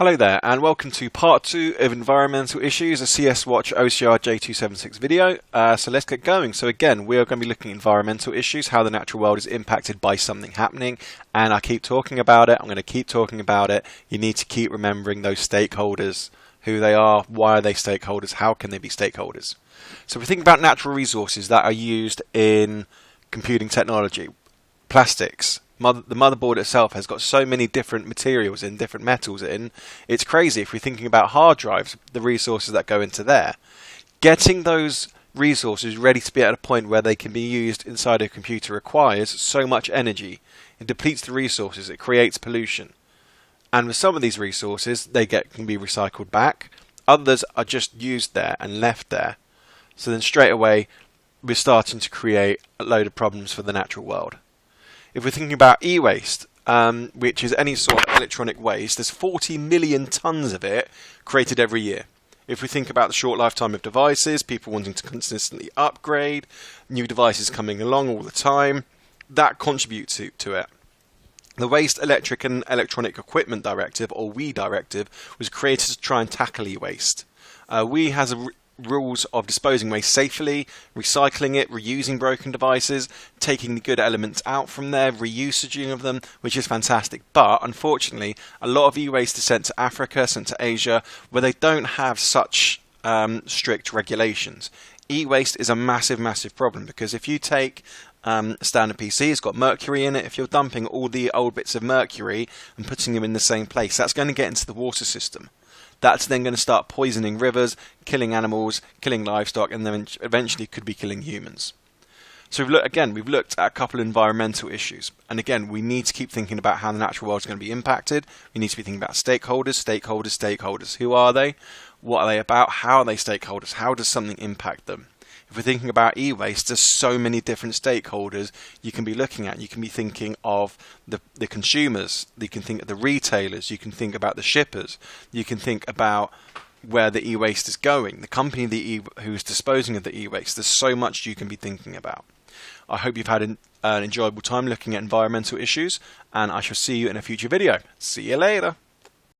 Hello there, and welcome to part 2 of environmental issues, a CSWatch OCR J276 video. So let's get going. So again, we are going to be looking at environmental issues, how the natural world is impacted by something happening, and I keep talking about it, I'm going to keep talking about it. You need to keep remembering those stakeholders, who they are, why are they stakeholders, how can they be stakeholders. So if we think about natural resources that are used in computing technology, plastics, the motherboard itself has got so many different materials in, different metals in, it's crazy. If we're thinking about hard drives, the resources that go into there, getting those resources ready to be at a point where they can be used inside a computer requires so much energy. It depletes the resources, it creates pollution. And with some of these resources, they can be recycled back. Others are just used there and left there. So then straight away, we're starting to create a load of problems for the natural world. If we're thinking about EWaste, which is any sort of electronic waste, there's 40 million tons of it created every year. If we think about the short lifetime of devices, people wanting to consistently upgrade, new devices coming along all the time, that contributes to it. The Waste Electric and Electronic Equipment Directive, or WEEE Directive, was created to try and tackle e-waste. WEEE has rules of disposing waste safely, recycling it, reusing broken devices, taking the good elements out from there, reusaging of them, which is fantastic. But unfortunately, a lot of e-waste is sent to Africa, sent to Asia, where they don't have such strict regulations. E-waste is a massive problem, because if you take a standard PC, it's got mercury in it. If you're dumping all the old bits of mercury and putting them in the same place, that's going to get into the water system. That's then going to start poisoning rivers, killing animals, killing livestock, and then eventually could be killing humans. So we've looked at a couple of environmental issues. And again, we need to keep thinking about how the natural world is going to be impacted. We need to be thinking about stakeholders. Who are they? What are they about? How are they stakeholders? How does something impact them? If we're thinking about e-waste, there's so many different stakeholders you can be looking at. You can be thinking of the consumers, you can think of the retailers, you can think about the shippers, you can think about where the e-waste is going, the company who's disposing of the e-waste. There's so much you can be thinking about. I hope you've had an enjoyable time looking at environmental issues, and I shall see you in a future video. See you later.